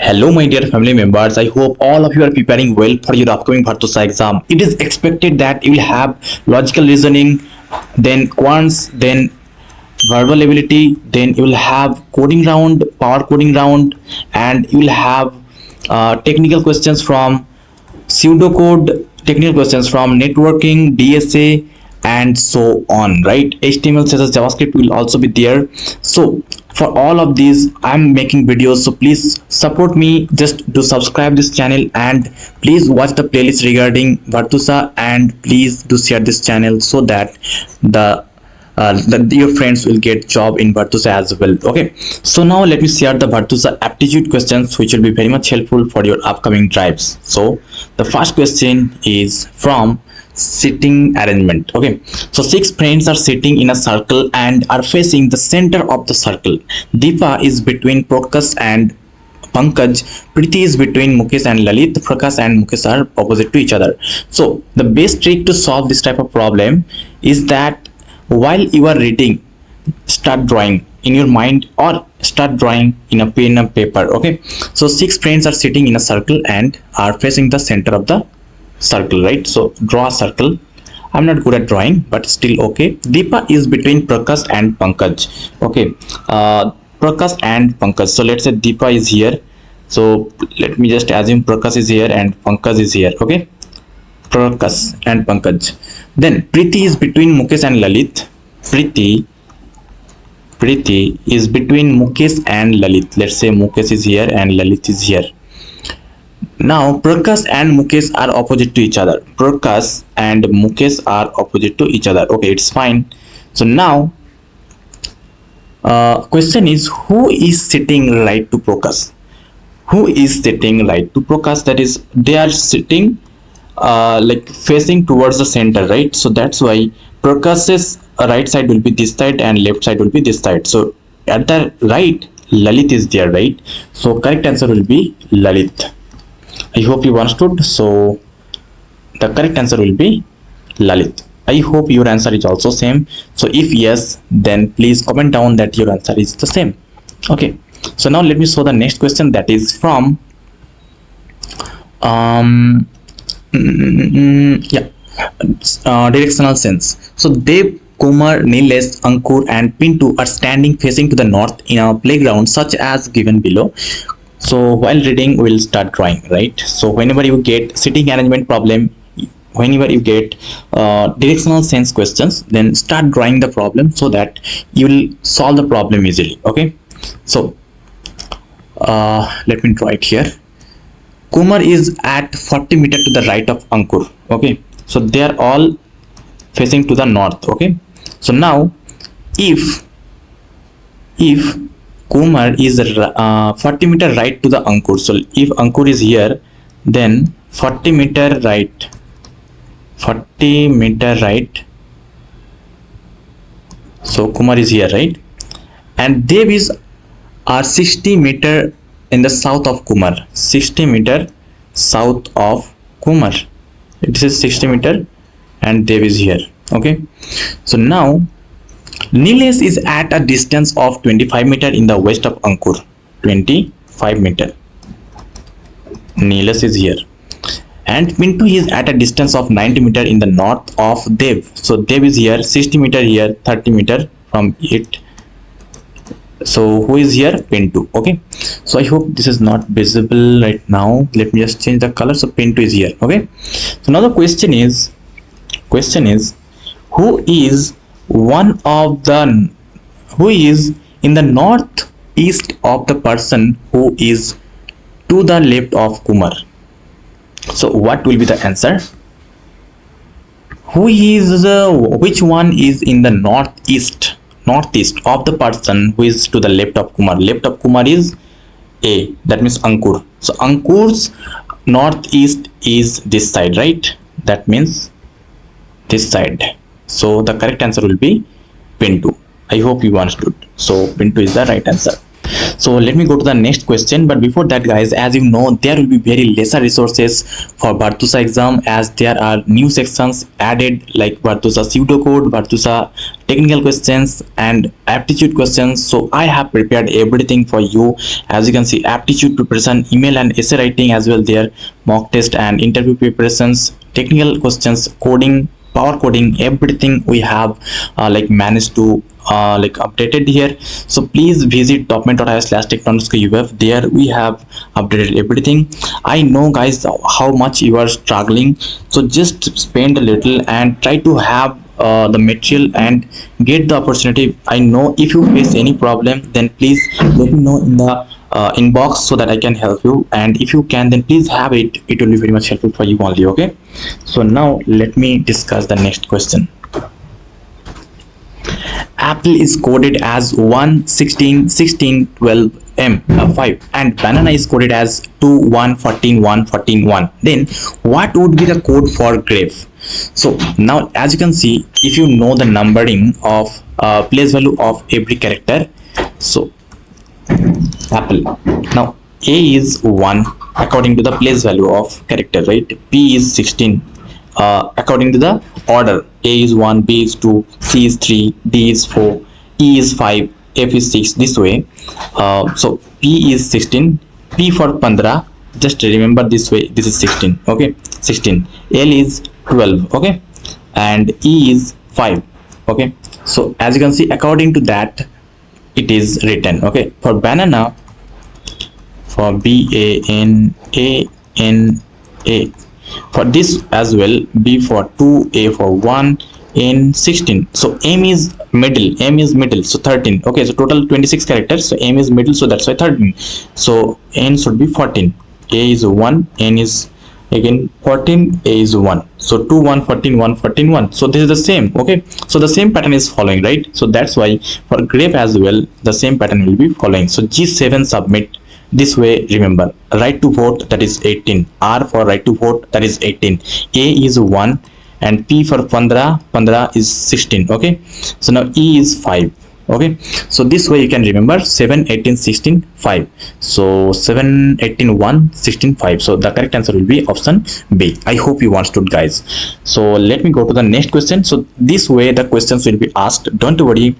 Hello my dear family members, I hope all of you are preparing well for your upcoming Virtusa exam. It is expected that you will have logical reasoning, then quants, then verbal ability, then you will have coding round, power coding round, and you will have technical questions from pseudocode, technical questions from networking, DSA, and so on, right? HTML, CSS, JavaScript will also be there. So for all of these I'm making videos, so please support me. Just do subscribe this channel and please watch the playlist regarding Virtusa, and please do share this channel so that your friends will get job in Virtusa as well. Okay, so now let me share the Virtusa aptitude questions which will be very much helpful for your upcoming drives. So the first question is from sitting arrangement. Okay, so 6 friends are sitting in a circle and are facing the center of the circle. Deepa is between Prakash and Pankaj, Preeti is between Mukesh and Lalit, Prakash and Mukesh are opposite to each other. So the best trick to solve this type of problem is that while you are reading, start drawing in your mind or start drawing in a pen and paper. Okay, so 6 friends are sitting in a circle and are facing the center of the circle, right? So draw a circle. I'm not good at drawing, but still okay. Deepa is between Prakash and Pankaj. Okay, Prakash and Pankaj. So let's say Deepa is here. So let me just assume Prakash is here and Pankaj is here. Okay, Prakash and Pankaj. Then Preeti is between Mukesh and Lalit. Preeti is between Mukesh and Lalit. Let's say Mukesh is here and Lalit is here. Now Prakash and Mukesh are opposite to each other. Prakash and Mukesh are opposite to each other. Okay, it's fine. So now question is, who is sitting right to Prakash? Who is sitting right to Prakash? That is, they are sitting like facing towards the center, right? So that's why Prakash's right side will be this side and left side will be this side. So at the right, Lalit is there, right? So correct answer will be Lalit. I hope you understood. So the correct answer will be Lalit. I hope your answer is also same. So if yes, then please comment down that your answer is the same. Okay, so now let me show the next question, that is from directional sense. So Dev, Kumar, Nilesh, Ankur and Pintu are standing facing to the north in a playground such as given below. So while reading, we'll start drawing, right? So whenever you get sitting arrangement problem, whenever you get directional sense questions, then start drawing the problem so that you will solve the problem easily. Okay, so let me draw it here. Kumar is at 40 meters to the right of Ankur. Okay, so they are all facing to the north. Okay, so now if Kumar is 40 meters right to the Ankur, so if Ankur is here, then 40 meters right, so Kumar is here, right? And Dev is 60 meters in the south of Kumar, 60 meters south of Kumar. This is 60 meters and Dev is here. Okay, so now Nilesh is at a distance of 25 meters in the west of Ankur. 25 meters. Nilesh is here. And Pintu is at a distance of 90 meters in the north of Dev. So Dev is here, 60 meters here, 30 meters from it. So who is here? Pintu. Okay, so I hope this is not visible right now. Let me just change the color. So Pintu is here. Okay, so now the question is who is in the northeast of the person who is to the left of Kumar? So what will be the answer? Which one is in the northeast of the person who is to the left of Kumar? Left of Kumar is A, that means Ankur. So Ankur's northeast is this side, right? That means this side. So the correct answer will be Pintu. I hope you understood. So Pintu is the right answer. So let me go to the next question, but before that guys, as you know, there will be very lesser resources for Virtusa exam, as there are new sections added like Virtusa pseudocode, Virtusa technical questions and aptitude questions. So I have prepared everything for you. As you can see, aptitude preparation, email and essay writing as well, there mock test and interview preparations, technical questions, coding, power coding, everything we have like managed to like updated here. So please visit topman.is/techno_uf. There we have updated everything. I know guys how much you are struggling, so just spend a little and try to have the material and get the opportunity. I know if you face any problem, then please let me know in the inbox so that I can help you, and if you can, then please have it. It will be very much helpful for you only. Okay, so now let me discuss the next question. Apple is coded as 1 16 16 12 M5 and banana is coded as 2 1 14 1 14 1. Then what would be the code for grape? So now as you can see, if you know the numbering of place value of every character, so Apple, now A is 1 according to the place value of character, right? B is 16 according to the order. A is 1, B is 2, C is 3, D is 4, E is 5, F is 6, this way. So P is 16, P for 15, just remember this way, this is 16, okay, 16. L is 12, okay, and E is 5, okay. So as you can see, according to that it is written, okay. For banana, for BANANA, for this as well, B for 2, A for 1, N 16. So M is middle, so 13, okay. So total 26 characters, so M is middle, so that's why 13. So N should be 14. A is 1, N is again 14, A is 1, so 2 1 14 1 14 1. So this is the same, okay. So the same pattern is following, right? So that's why for grape as well the same pattern will be following. So G7 submit, this way remember. Right to vote, that is 18. R for right to vote, that is 18. A is 1 and P for 15 is 16, okay. So now E is 5, okay. So this way you can remember 7 18 16 5. So 7 18 1 16 5. So the correct answer will be option B. I hope you understood guys. So let me go to the next question. So this way the questions will be asked, don't worry,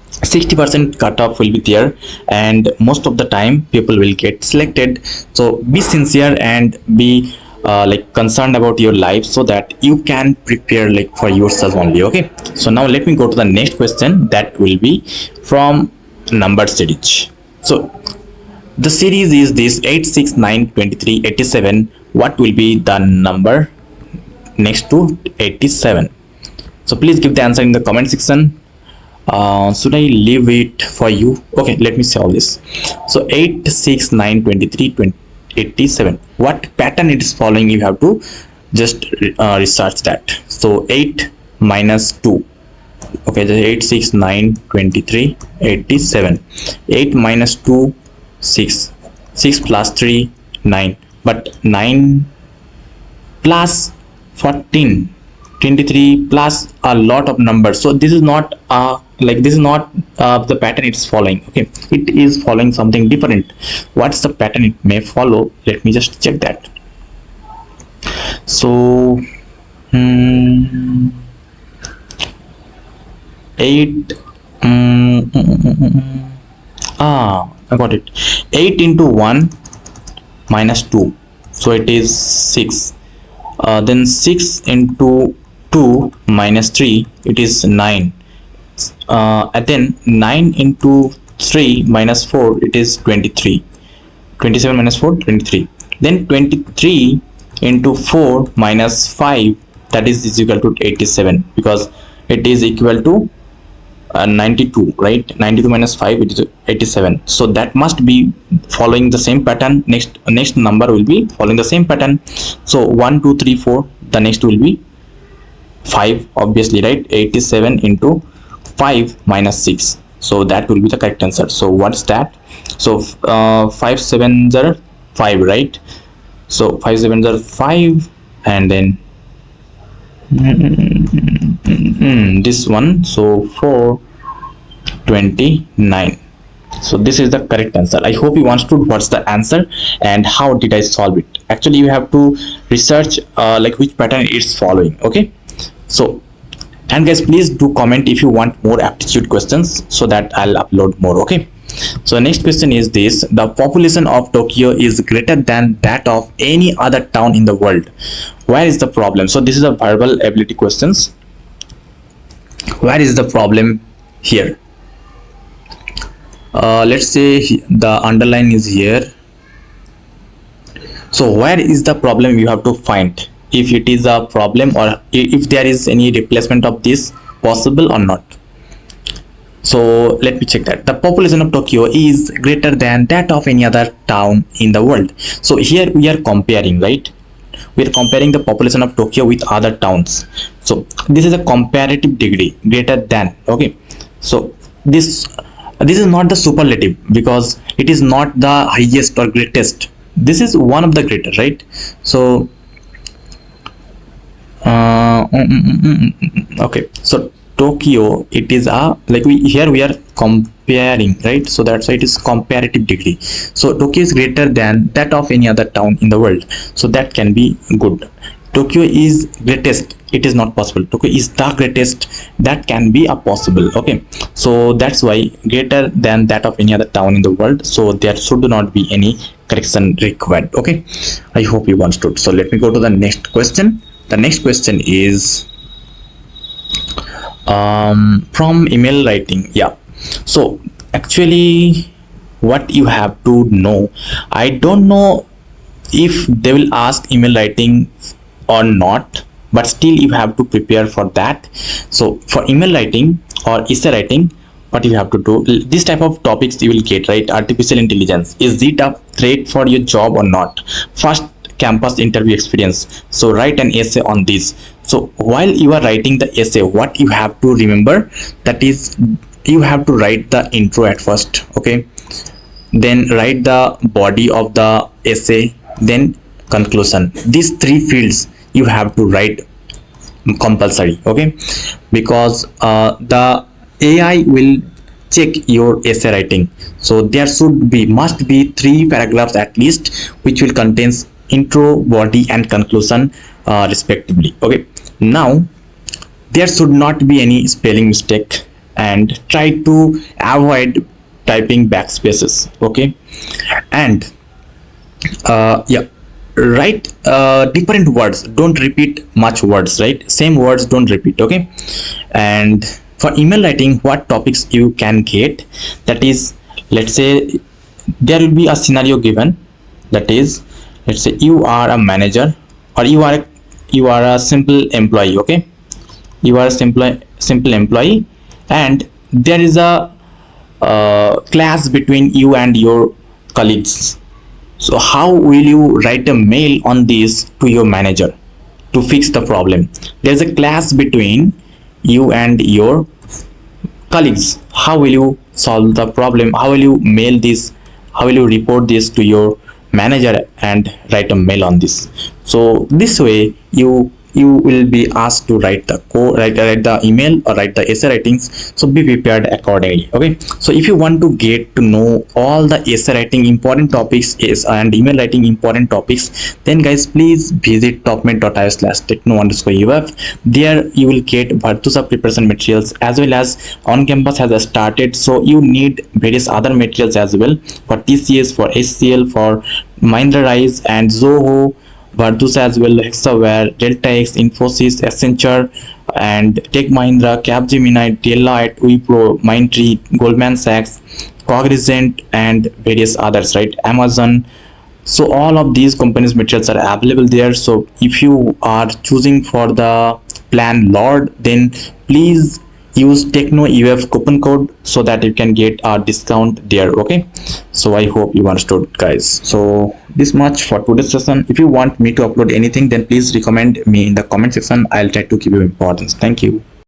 60% cutoff will be there and most of the time people will get selected. So be sincere and be like concerned about your life so that you can prepare like for yourself only, okay. So now let me go to the next question, that will be from number series. So the series is this 8 6 9 23 87. What will be the number next to 87? So please give the answer in the comment section. Should I leave it for you? Okay, let me see all this. So 8 6 9 23 87, what pattern it is following, you have to just research that. So 8 minus 2, okay, the 8 6 9 23 87. 8 minus 2 6, 6 plus 3 9, but 9 plus 14 23 plus a lot of numbers. So this is not like this is not the pattern it's following, okay. It is following something different. What's the pattern it may follow? Let me just check that. So 8 I got it. 8 into 1 minus 2, so it is 6. Then 6 into 2 minus 3, it is 9. And then 9 into 3 minus 4, it is 23. 27 minus 4, 23. Then 23 into 4 minus 5, that is equal to 87, because it is equal to 92, right? 92 minus 5, it is 87. So that must be following the same pattern. Next number will be following the same pattern. So 1 2 3 4, the next will be 5, obviously, right? 87 into 5 minus 6, so that will be the correct answer. So what's that? So 5 7s are 5, right? So 5 7s are 5, and then this one, so 4 29. So this is the correct answer. I hope you understood what's the answer and how did I solve it. Actually, you have to research like which pattern it's following. Okay, so, and guys, please do comment if you want more aptitude questions so that I'll upload more. Okay, so next question is this: the population of Tokyo is greater than that of any other town in the world. Where is the problem? So this is a verbal ability questions. Where is the problem here? Let's say the underline is here. So where is the problem you have to find, if it is a problem or if there is any replacement of this possible or not. So let me check that. The population of Tokyo is greater than that of any other town in the world. So here we are comparing, right? We are comparing the population of Tokyo with other towns. So this is a comparative degree, greater than. Okay, so this is not the superlative because it is not the highest or greatest. This is one of the greater, right? So okay, so Tokyo, it is a, like here we are comparing, right? So that's why it is comparative degree. So Tokyo is greater than that of any other town in the world, so that can be good. Tokyo is greatest, it is not possible. Tokyo is the greatest, that can be a possible. Okay, so that's why greater than that of any other town in the world, so there should not be any correction required. Okay, I hope you understood. So let me go to the next question. The next question is from email writing. Yeah, so actually what you have to know, I don't know if they will ask email writing or not, but still you have to prepare for that. So for email writing or essay writing, what you have to do, this type of topics you will get, right? Artificial intelligence, is it a threat for your job or not? First campus interview experience, so write an essay on this. So while you are writing the essay, what you have to remember, that is you have to write the intro at first. Okay, then write the body of the essay, then conclusion. These three fields you have to write compulsory. Okay, because the AI will check your essay writing, so there must be 3 paragraphs at least, which will contain intro, body and conclusion respectively. Okay, now there should not be any spelling mistake, and try to avoid typing backspaces. Okay, and yeah, write different words, don't repeat much words, right? Same words don't repeat. Okay, and for email writing, what topics you can get, that is, let's say there will be a scenario given, that is, let's say you are a manager or you are a simple employee. Okay, you are a simple employee, and there is a clash between you and your colleagues. So how will you write a mail on this to your manager to fix the problem? There's a clash between you and your colleagues. How will you solve the problem? How will you mail this? How will you report this to your manager and write a mail on this? So this way you will be asked to write the write the email or write the essay writings, so be prepared accordingly. Okay, so if you want to get to know all the essay writing important topics and email writing important topics, then guys, please visit topmate.io/techno_uf. there you will get Virtusa preparation materials, as well as on campus has started, so you need various other materials as well for TCS, for HCL, for Mthree Rise and Zoho, Virtusa as well, Hexaware, Delta X, Infosys, Accenture, and Tech Mahindra, Capgemini, Deloitte, Wipro, Mthree, Goldman Sachs, Cognizant, and various others, right? Amazon. So all of these companies' materials are available there. So if you are choosing for the plan Lord, then please use Tekno UF coupon code so that you can get a discount there. Okay, so I hope you understood, guys. So this much for today's session. If you want me to upload anything, then please recommend me in the comment section. I'll try to give you importance. Thank you.